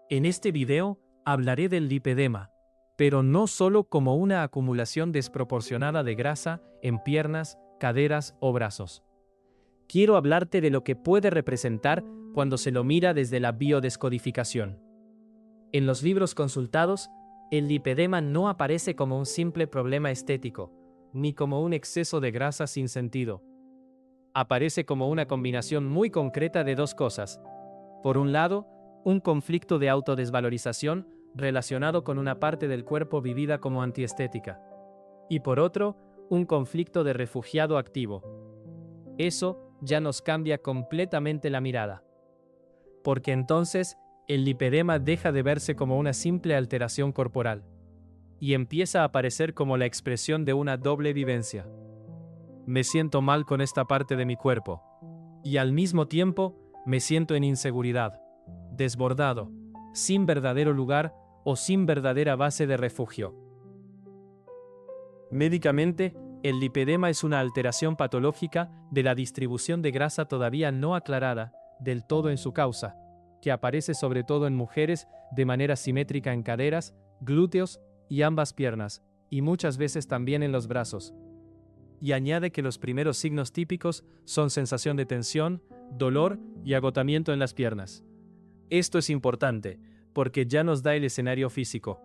En este video hablaré del lipedema, pero no solo como una acumulación desproporcionada de grasa en piernas, caderas o brazos. Quiero hablarte de lo que puede representar cuando se lo mira desde la biodescodificación. En los libros consultados, el lipedema no aparece como un simple problema estético, ni como un exceso de grasa sin sentido. Aparece como una combinación muy concreta de dos cosas. Por un lado, un conflicto de autodesvalorización relacionado con una parte del cuerpo vivida como antiestética. Y por otro, un conflicto de refugiado activo. Eso ya nos cambia completamente la mirada. Porque entonces, el lipedema deja de verse como una simple alteración corporal y empieza a aparecer como la expresión de una doble vivencia. Me siento mal con esta parte de mi cuerpo y al mismo tiempo me siento en inseguridad, desbordado, sin verdadero lugar o sin verdadera base de refugio. Médicamente, el lipedema es una alteración patológica de la distribución de grasa todavía no aclarada del todo en su causa, que aparece sobre todo en mujeres de manera simétrica en caderas, glúteos y ambas piernas, y muchas veces también en los brazos. Y añade que los primeros signos típicos son sensación de tensión, dolor y agotamiento en las piernas. Esto es importante, porque ya nos da el escenario físico.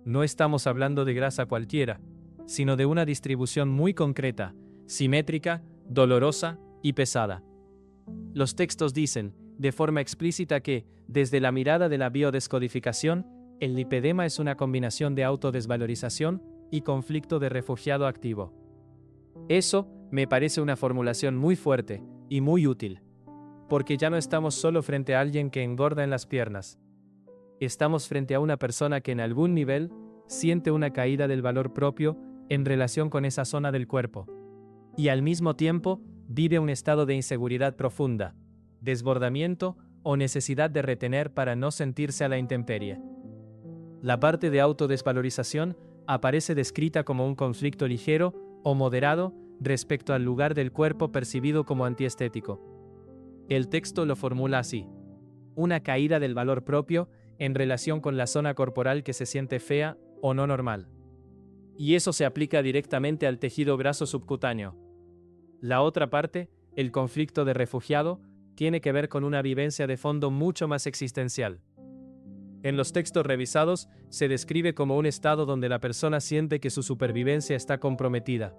No estamos hablando de grasa cualquiera, sino de una distribución muy concreta, simétrica, dolorosa y pesada. Los textos dicen, de forma explícita que, desde la mirada de la biodescodificación, el lipedema es una combinación de autodesvalorización y conflicto de refugiado activo. Eso me parece una formulación muy fuerte y muy útil, porque ya no estamos solo frente a alguien que engorda en las piernas. Estamos frente a una persona que en algún nivel siente una caída del valor propio en relación con esa zona del cuerpo, y al mismo tiempo vive un estado de inseguridad profunda, desbordamiento o necesidad de retener para no sentirse a la intemperie. La parte de autodesvalorización aparece descrita como un conflicto ligero o moderado respecto al lugar del cuerpo percibido como antiestético. El texto lo formula así: una caída del valor propio en relación con la zona corporal que se siente fea o no normal. Y eso se aplica directamente al tejido graso subcutáneo. La otra parte, el conflicto de refugiado, tiene que ver con una vivencia de fondo mucho más existencial. En los textos revisados, se describe como un estado donde la persona siente que su supervivencia está comprometida,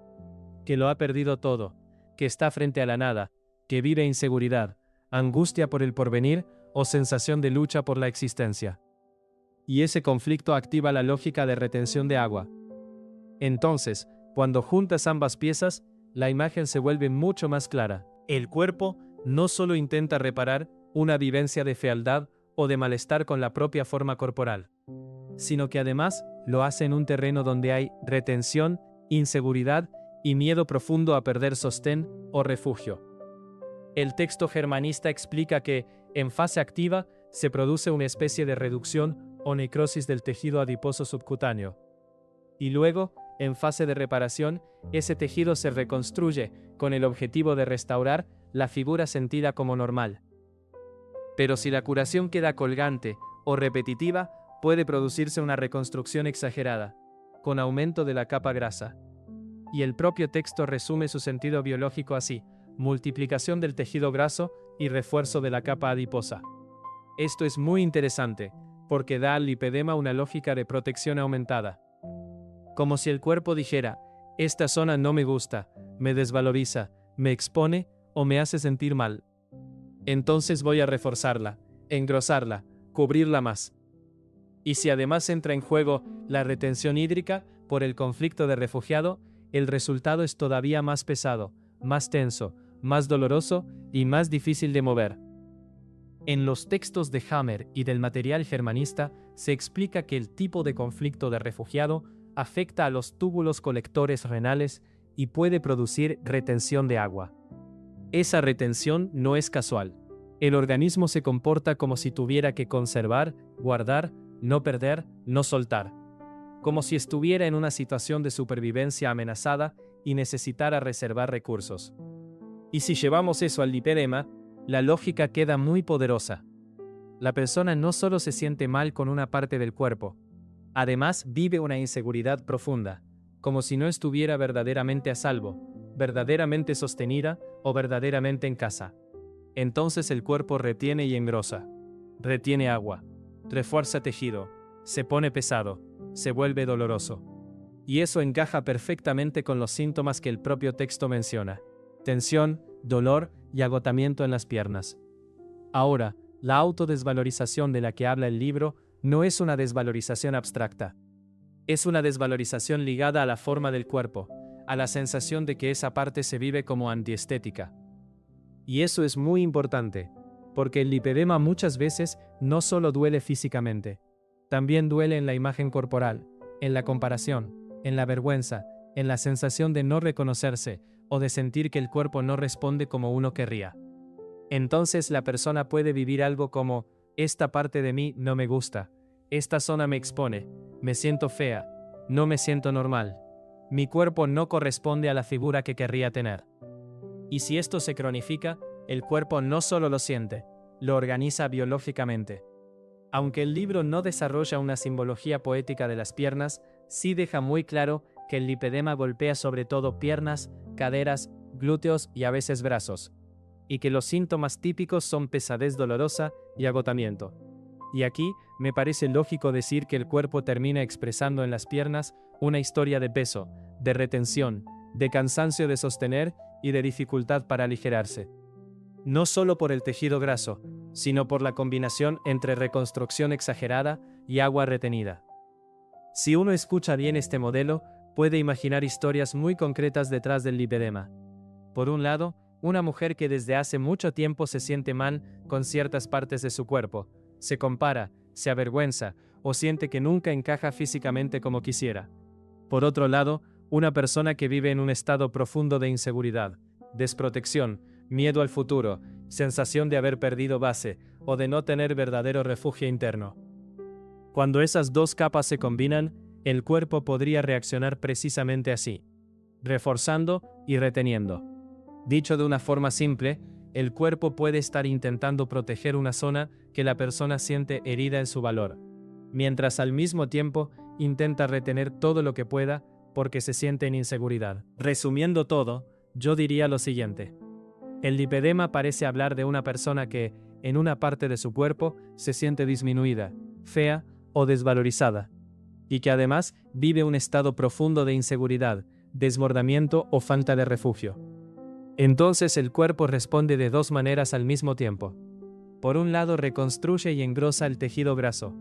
que lo ha perdido todo, que está frente a la nada, que vive inseguridad, angustia por el porvenir o sensación de lucha por la existencia. Y ese conflicto activa la lógica de retención de agua. Entonces, cuando juntas ambas piezas, la imagen se vuelve mucho más clara. El cuerpo no solo intenta reparar una vivencia de fealdad o de malestar con la propia forma corporal, sino que además lo hace en un terreno donde hay retención, inseguridad y miedo profundo a perder sostén o refugio. El texto germanista explica que, en fase activa, se produce una especie de reducción o necrosis del tejido adiposo subcutáneo. Y luego, en fase de reparación, ese tejido se reconstruye con el objetivo de restaurar la figura sentida como normal. Pero si la curación queda colgante o repetitiva, puede producirse una reconstrucción exagerada, con aumento de la capa grasa. Y el propio texto resume su sentido biológico así: multiplicación del tejido graso y refuerzo de la capa adiposa. Esto es muy interesante, porque da al lipedema una lógica de protección aumentada. Como si el cuerpo dijera: esta zona no me gusta, me desvaloriza, me expone o me hace sentir mal. Entonces voy a reforzarla, engrosarla, cubrirla más. Y si además entra en juego la retención hídrica por el conflicto de refugiado, el resultado es todavía más pesado, más tenso, más doloroso y más difícil de mover. En los textos de Hammer y del material germanista se explica que el tipo de conflicto de refugiado afecta a los túbulos colectores renales y puede producir retención de agua. Esa retención no es casual. El organismo se comporta como si tuviera que conservar, guardar, no perder, no soltar. Como si estuviera en una situación de supervivencia amenazada y necesitara reservar recursos. Y si llevamos eso al lipedema, la lógica queda muy poderosa. La persona no solo se siente mal con una parte del cuerpo, además vive una inseguridad profunda, como si no estuviera verdaderamente a salvo, verdaderamente sostenida o verdaderamente en casa. Entonces el cuerpo retiene y engrosa, retiene agua, refuerza tejido, se pone pesado, se vuelve doloroso. Y eso encaja perfectamente con los síntomas que el propio texto menciona: tensión, dolor y agotamiento en las piernas. Ahora, la autodesvalorización de la que habla el libro no es una desvalorización abstracta. Es una desvalorización ligada a la forma del cuerpo, a la sensación de que esa parte se vive como antiestética. Y eso es muy importante, porque el lipedema muchas veces no solo duele físicamente, también duele en la imagen corporal, en la comparación, en la vergüenza, en la sensación de no reconocerse o de sentir que el cuerpo no responde como uno querría. Entonces la persona puede vivir algo como: esta parte de mí no me gusta, esta zona me expone, me siento fea, no me siento normal, mi cuerpo no corresponde a la figura que querría tener. Y si esto se cronifica, el cuerpo no solo lo siente, lo organiza biológicamente. Aunque el libro no desarrolla una simbología poética de las piernas, sí deja muy claro que el lipedema golpea sobre todo piernas, caderas, glúteos y a veces brazos, y que los síntomas típicos son pesadez dolorosa y agotamiento. Y aquí me parece lógico decir que el cuerpo termina expresando en las piernas una historia de peso, de retención, de cansancio de sostener y de dificultad para aligerarse. No solo por el tejido graso, sino por la combinación entre reconstrucción exagerada y agua retenida. Si uno escucha bien este modelo, puede imaginar historias muy concretas detrás del lipedema. Por un lado, una mujer que desde hace mucho tiempo se siente mal con ciertas partes de su cuerpo, se compara, se avergüenza o siente que nunca encaja físicamente como quisiera. Por otro lado, una persona que vive en un estado profundo de inseguridad, desprotección, miedo al futuro, sensación de haber perdido base o de no tener verdadero refugio interno. Cuando esas dos capas se combinan, el cuerpo podría reaccionar precisamente así, reforzando y reteniendo. Dicho de una forma simple, el cuerpo puede estar intentando proteger una zona que la persona siente herida en su valor, mientras al mismo tiempo intenta retener todo lo que pueda porque se siente en inseguridad. Resumiendo todo, yo diría lo siguiente: el lipedema parece hablar de una persona que, en una parte de su cuerpo, se siente disminuida, fea o desvalorizada, y que además vive un estado profundo de inseguridad, desbordamiento o falta de refugio. Entonces el cuerpo responde de dos maneras al mismo tiempo. Por un lado reconstruye y engrosa el tejido graso.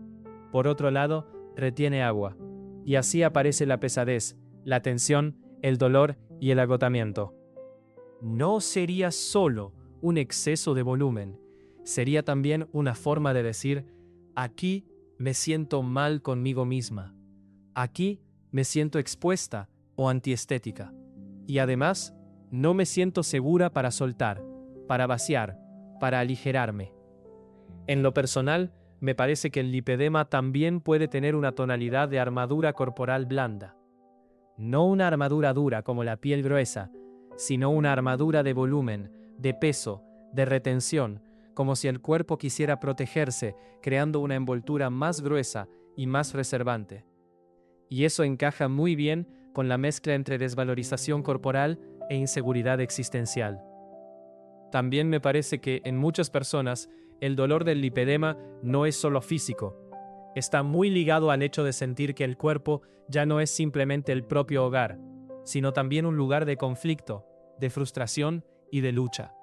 Por otro lado, retiene agua. Y así aparece la pesadez, la tensión, el dolor y el agotamiento. No sería solo un exceso de volumen, sería también una forma de decir: aquí me siento mal conmigo misma. Aquí me siento expuesta o antiestética. Y además, no me siento segura para soltar, para vaciar, para aligerarme. En lo personal, me parece que el lipedema también puede tener una tonalidad de armadura corporal blanda. No una armadura dura como la piel gruesa, sino una armadura de volumen, de peso, de retención, como si el cuerpo quisiera protegerse, creando una envoltura más gruesa y más reservante. Y eso encaja muy bien con la mezcla entre desvalorización corporal e inseguridad existencial. También me parece que en muchas personas el dolor del lipedema no es solo físico. Está muy ligado al hecho de sentir que el cuerpo ya no es simplemente el propio hogar, sino también un lugar de conflicto, de frustración y de lucha.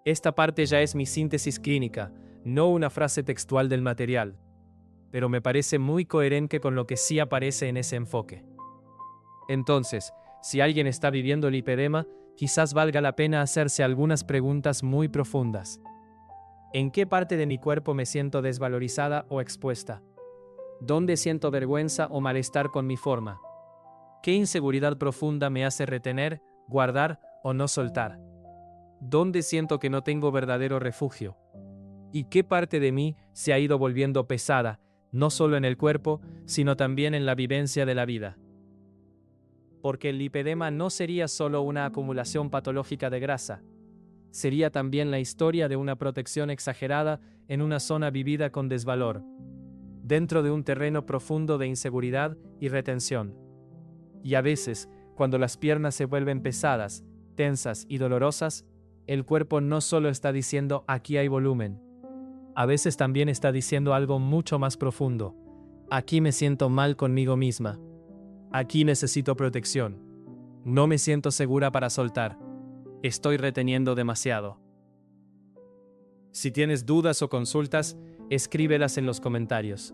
Esta parte ya es mi síntesis clínica, no una frase textual del material, pero me parece muy coherente con lo que sí aparece en ese enfoque. Entonces, si alguien está viviendo lipedema, quizás valga la pena hacerse algunas preguntas muy profundas. ¿En qué parte de mi cuerpo me siento desvalorizada o expuesta? ¿Dónde siento vergüenza o malestar con mi forma? ¿Qué inseguridad profunda me hace retener, guardar o no soltar? ¿Dónde siento que no tengo verdadero refugio? ¿Y qué parte de mí se ha ido volviendo pesada, no solo en el cuerpo, sino también en la vivencia de la vida? Porque el lipedema no sería solo una acumulación patológica de grasa, sería también la historia de una protección exagerada en una zona vivida con desvalor, dentro de un terreno profundo de inseguridad y retención. Y a veces, cuando las piernas se vuelven pesadas, tensas y dolorosas, el cuerpo no solo está diciendo aquí hay volumen, a veces también está diciendo algo mucho más profundo. Aquí me siento mal conmigo misma. Aquí necesito protección. No me siento segura para soltar. Estoy reteniendo demasiado. Si tienes dudas o consultas, escríbelas en los comentarios.